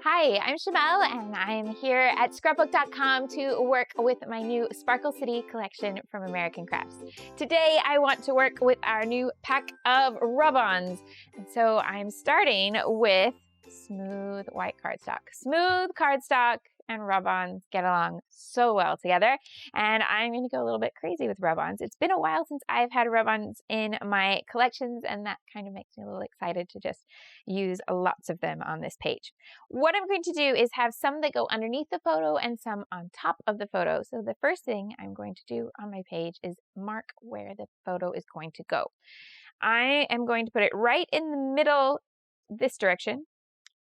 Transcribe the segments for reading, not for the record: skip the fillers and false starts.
Hi, I'm Shimelle, and I'm here at Scrapbook.com to work with my new Sparkle City collection from American Crafts. Today, I want to work with our new pack of rub-ons. And so I'm starting with smooth white cardstock. Smooth cardstock and rub-ons get along so well together, and I'm going to go a little bit crazy with rub-ons. It's been a while since I've had rub-ons in my collections, and that kind of makes me a little excited to just use lots of them on this page. What I'm going to do is have some that go underneath the photo and some on top of the photo. So the first thing I'm going to do on my page is mark where the photo is going to go. I am going to put it right in the middle this direction,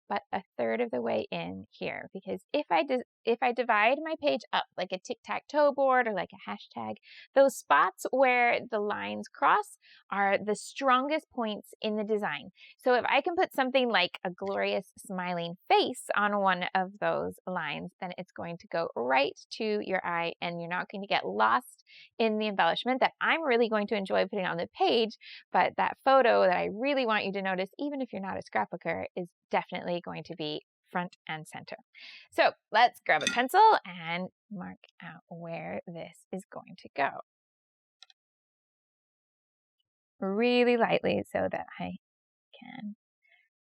but a third of the way in here, because if I divide my page up like a tic-tac-toe board or like a hashtag, those spots where the lines cross are the strongest points in the design. So if I can put something like a glorious smiling face on one of those lines, then it's going to go right to your eye and you're not going to get lost in the embellishment that I'm really going to enjoy putting on the page, but that photo that I really want you to notice, even if you're not a scrapbooker, is definitely going to be front and center. So let's grab a pencil and mark out where this is going to go. Really lightly so that I can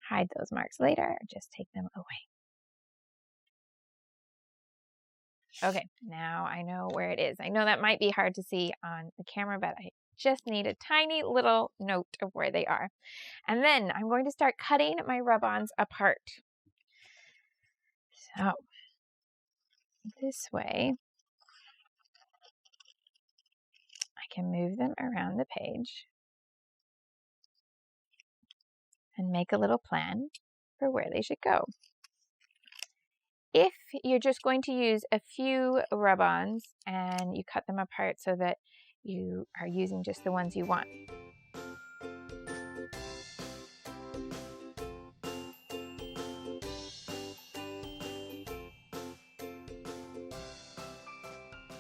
hide those marks later or just take them away. Okay, now I know where it is. I know that might be hard to see on the camera, but I just need a tiny little note of where they are. And then I'm going to start cutting my rub-ons apart. So this way, I can move them around the page and make a little plan for where they should go. If you're just going to use a few rub-ons and you cut them apart so that you are using just the ones you want,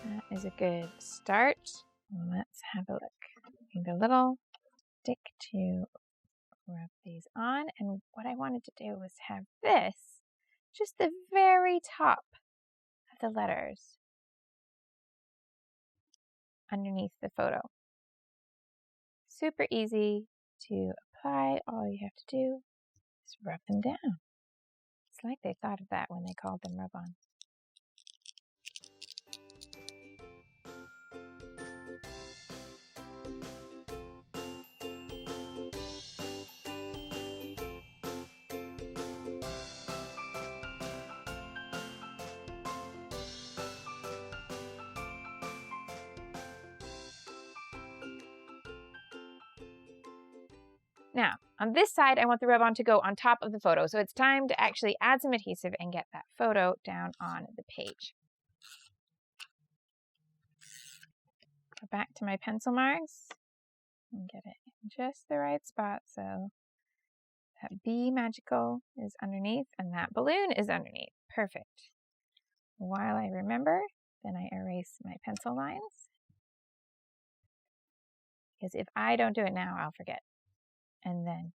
that is a good start. Let's have a look. Need a little stick to rub these on, and what I wanted to do was have this just the very top of the letters underneath the photo. Super easy to apply. All you have to do is rub them down. It's like they thought of that when they called them rub-ons. Now, on this side, I want the rub-on to go on top of the photo, so it's time to actually add some adhesive and get that photo down on the page. Go back to my pencil marks and get it in just the right spot so that bee magical is underneath and that balloon is underneath. Perfect. While I remember, then I erase my pencil lines, because if I don't do it now, I'll forget. And then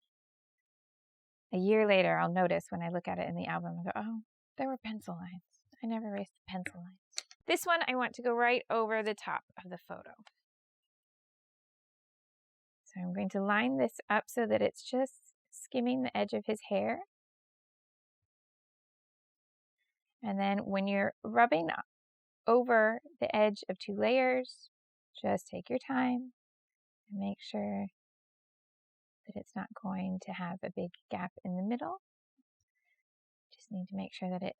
a year later, I'll notice when I look at it in the album and go, oh, there were pencil lines. I never erased the pencil lines. This one, I want to go right over the top of the photo. So I'm going to line this up so that it's just skimming the edge of his hair. And then when you're rubbing over the edge of two layers, just take your time and make sure that it's not going to have a big gap in the middle. Just need to make sure that it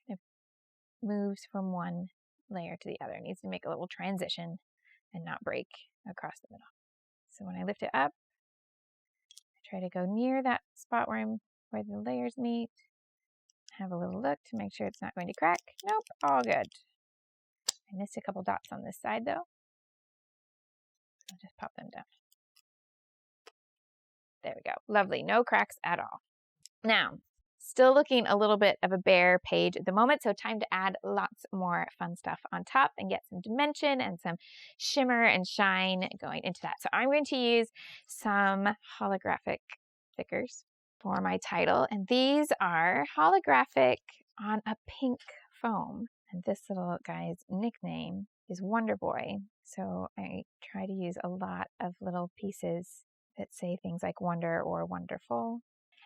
kind of moves from one layer to the other. It needs to make a little transition and not break across the middle. So when I lift it up, I try to go near that spot where the layers meet. Have a little look to make sure it's not going to crack. Nope, all good. I missed a couple dots on this side though. I'll just pop them down. There we go. Lovely. No cracks at all. Now, still looking a little bit of a bare page at the moment, so time to add lots more fun stuff on top and get some dimension and some shimmer and shine going into that. So I'm going to use some holographic thickers for my title. And these are holographic on a pink foam. And this little guy's nickname is Wonder Boy. So I try to use a lot of little pieces that say things like wonder or wonderful.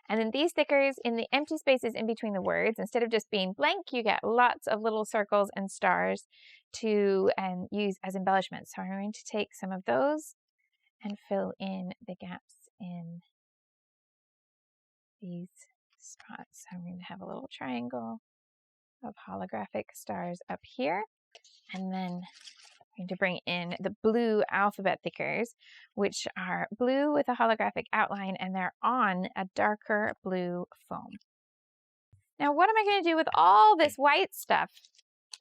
And then these stickers, in the empty spaces in between the words, instead of just being blank, you get lots of little circles and stars to use as embellishments. So I'm going to take some of those and fill in the gaps in these spots. So I'm going to have a little triangle of holographic stars up here. And then I'm going to bring in the blue alphabet stickers, which are blue with a holographic outline, and they're on a darker blue foam. Now, what am I going to do with all this white stuff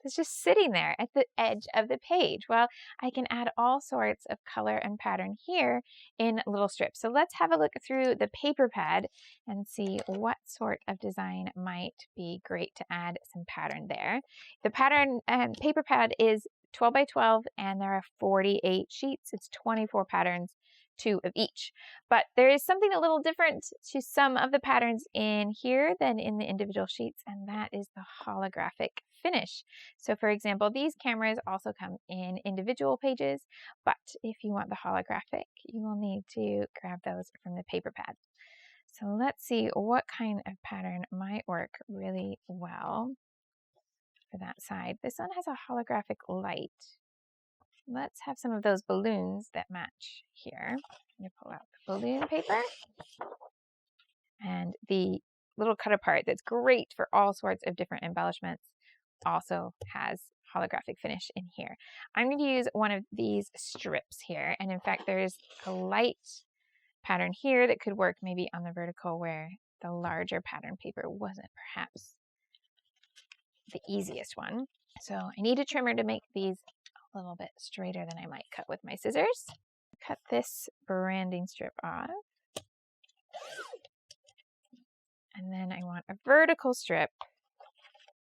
that's just sitting there at the edge of the page? Well, I can add all sorts of color and pattern here in little strips. So let's have a look through the paper pad and see what sort of design might be great to add some pattern there. The pattern paper pad is 12 by 12, and there are 48 sheets. It's 24 patterns, 2 of each. But there is something a little different to some of the patterns in here than in the individual sheets, and that is the holographic finish. So for example, these cameras also come in individual pages, but if you want the holographic, you will need to grab those from the paper pad. So let's see what kind of pattern might work really well for that side. This one has a holographic light. Let's have some of those balloons that match here. I'm going to pull out the balloon paper. And the little cut apart that's great for all sorts of different embellishments also has holographic finish in here. I'm going to use one of these strips here. And in fact, there's a light pattern here that could work maybe on the vertical where the larger pattern paper wasn't perhaps the easiest one. So I need a trimmer to make these a little bit straighter than I might cut with my scissors. Cut this branding strip off. And then I want a vertical strip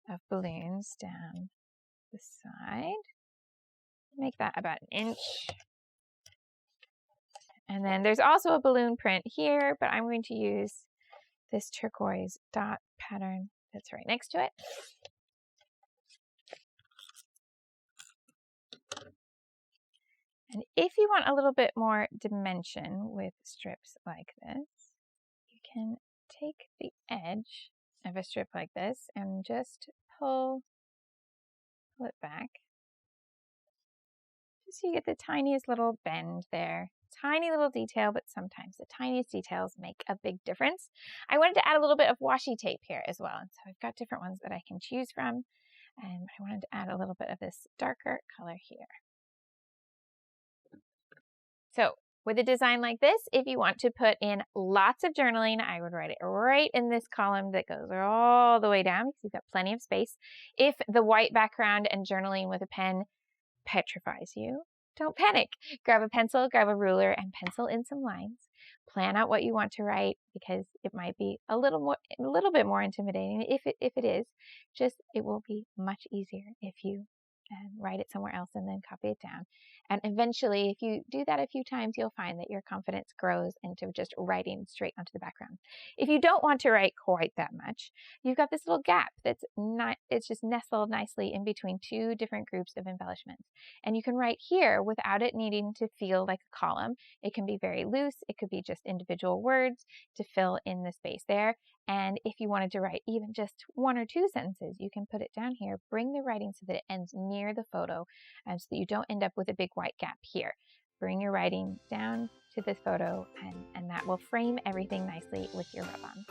of balloons down the side. Make that about an inch. And then there's also a balloon print here, but I'm going to use this turquoise dot pattern that's right next to it. And if you want a little bit more dimension with strips like this, you can take the edge of a strip like this and just pull it back. Just so you get the tiniest little bend there. Tiny little detail, but sometimes the tiniest details make a big difference. I wanted to add a little bit of washi tape here as well. And so I've got different ones that I can choose from. And I wanted to add a little bit of this darker color here. So with a design like this, if you want to put in lots of journaling, I would write it right in this column that goes all the way down because you've got plenty of space. If the white background and journaling with a pen petrifies you, don't panic. Grab a pencil, grab a ruler, and pencil in some lines. Plan out what you want to write because it might be a little bit more intimidating. If it is, it will be much easier if you write it somewhere else and then copy it down. And eventually, if you do that a few times, you'll find that your confidence grows into just writing straight onto the background. If you don't want to write quite that much, you've got this little gap it's just nestled nicely in between 2 different groups of embellishments. And you can write here without it needing to feel like a column. It can be very loose. It could be just individual words to fill in the space there. And if you wanted to write even just 1 or 2 sentences, you can put it down here, bring the writing so that it ends near the photo so that you don't end up with a big white gap here. Bring your writing down to this photo and that will frame everything nicely with your rub-on.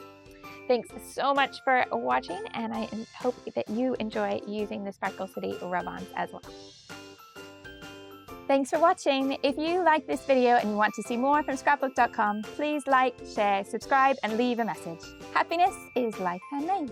Thanks so much for watching, and I hope that you enjoy using the Sparkle City rub-ons as well. Thanks for watching. If you like this video and you want to see more from Scrapbook.com, please like, share, subscribe, and leave a message. Happiness is life handmade.